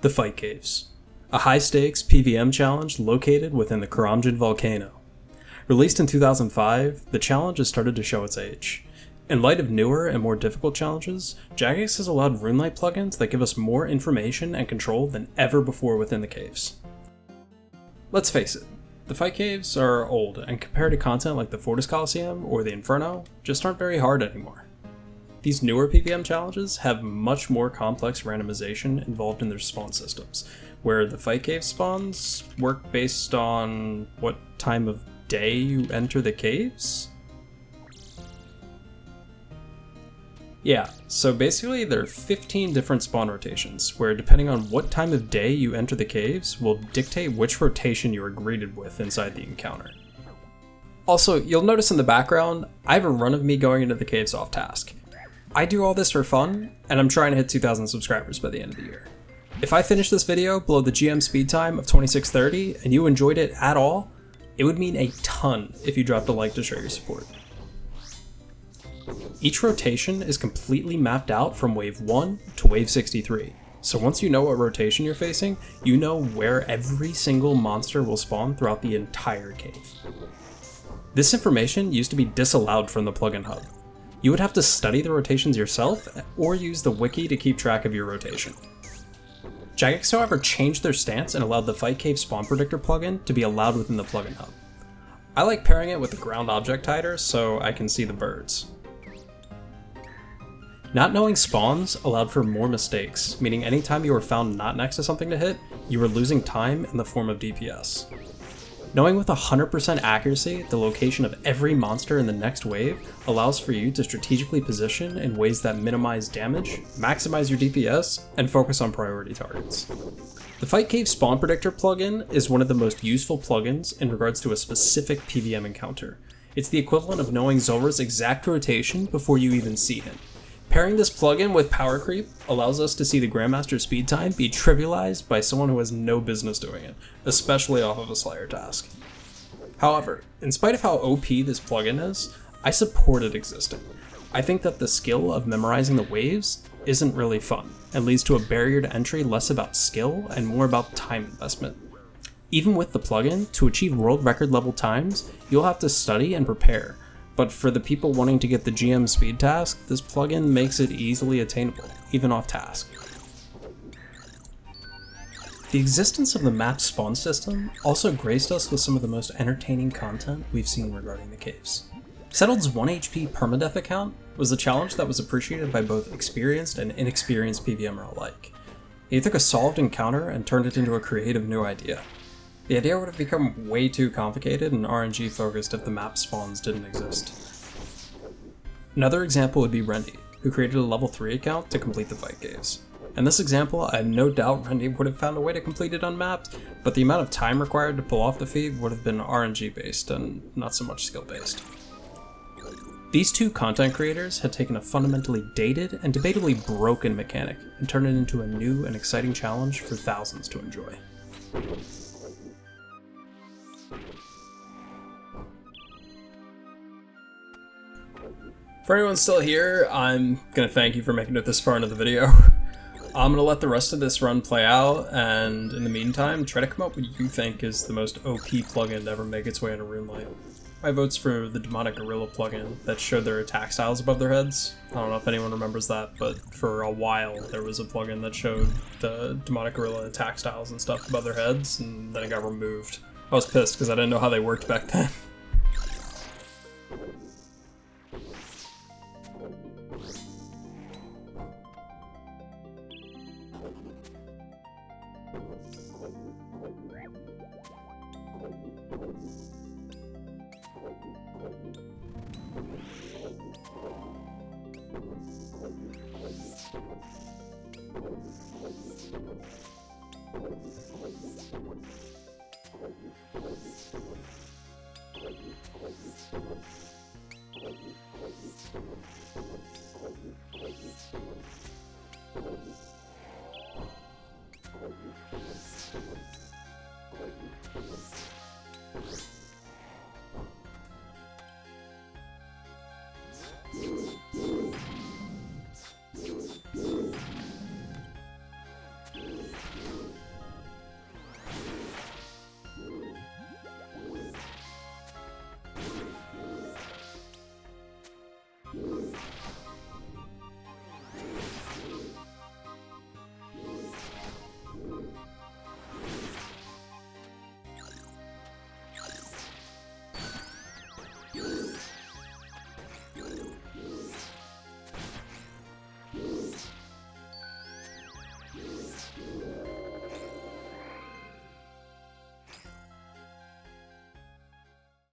The Fight Caves, a high-stakes PvM challenge located within the Karamjan volcano. Released in 2005, the challenge has started to show its age. In light of newer and more difficult challenges, Jagex has allowed RuneLite plugins that give us more information and control than ever before within the caves. Let's face it, the Fight Caves are old, and compared to content like the Fortis Coliseum or the Inferno, just aren't very hard anymore. These newer PvM challenges have much more complex randomization involved in their spawn systems, where the Fight Cave spawns work based on what time of day you enter the caves? Yeah, so basically there are 15 different spawn rotations, where depending on what time of day you enter the caves will dictate which rotation you are greeted with inside the encounter. Also, you'll notice in the background, I have a run of me going into the caves off task. I do all this for fun, and I'm trying to hit 2,000 subscribers by the end of the year. If I finish this video below the GM speed time of 26:30 and you enjoyed it at all, it would mean a ton if you dropped a like to show your support. Each rotation is completely mapped out from wave 1 to wave 63, so once you know what rotation you're facing, you know where every single monster will spawn throughout the entire cave. This information used to be disallowed from the plugin hub. You would have to study the rotations yourself, or use the wiki to keep track of your rotation. Jagex, however, changed their stance and allowed the Fight Caves Spawn Predictor plugin to be allowed within the plugin hub. I like pairing it with the ground object hider so I can see the birds. Not knowing spawns allowed for more mistakes, meaning anytime you were found not next to something to hit, you were losing time in the form of DPS. Knowing with 100% accuracy the location of every monster in the next wave allows for you to strategically position in ways that minimize damage, maximize your DPS, and focus on priority targets. The Fight Caves Spawn Predictor plugin is one of the most useful plugins in regards to a specific PvM encounter. It's the equivalent of knowing Zulrah's exact rotation before you even see him. Pairing this plugin with Power Creep allows us to see the Grandmaster's speed time be trivialized by someone who has no business doing it, especially off of a Slayer task. However, in spite of how OP this plugin is, I support it existing. I think that the skill of memorizing the waves isn't really fun, and leads to a barrier to entry less about skill and more about time investment. Even with the plugin, to achieve world record level times, you'll have to study and prepare. But for the people wanting to get the GM speed task, this plugin makes it easily attainable, even off task. The existence of the map spawn system also graced us with some of the most entertaining content we've seen regarding the caves. Settled's 1 HP permadeath account was a challenge that was appreciated by both experienced and inexperienced PvMer alike. He took a solved encounter and turned it into a creative new idea. The idea would have become way too complicated and RNG focused if the map spawns didn't exist. Another example would be Rendy, who created a level 3 account to complete the Fight Caves. In this example, I have no doubt Rendy would have found a way to complete it unmapped, but the amount of time required to pull off the feat would have been RNG based and not so much skill based. These two content creators had taken a fundamentally dated and debatably broken mechanic and turned it into a new and exciting challenge for thousands to enjoy. For anyone still here, I'm gonna thank you for making it this far into the video. I'm gonna let the rest of this run play out, and in the meantime, try to come up with what you think is the most OP plugin to ever make its way into RuneLite. My vote's for the Demonic Gorilla plugin that showed their attack styles above their heads. I don't know if anyone remembers that, but for a while there was a plugin that showed the Demonic Gorilla attack styles and stuff above their heads, and then it got removed. I was pissed because I didn't know how they worked back then.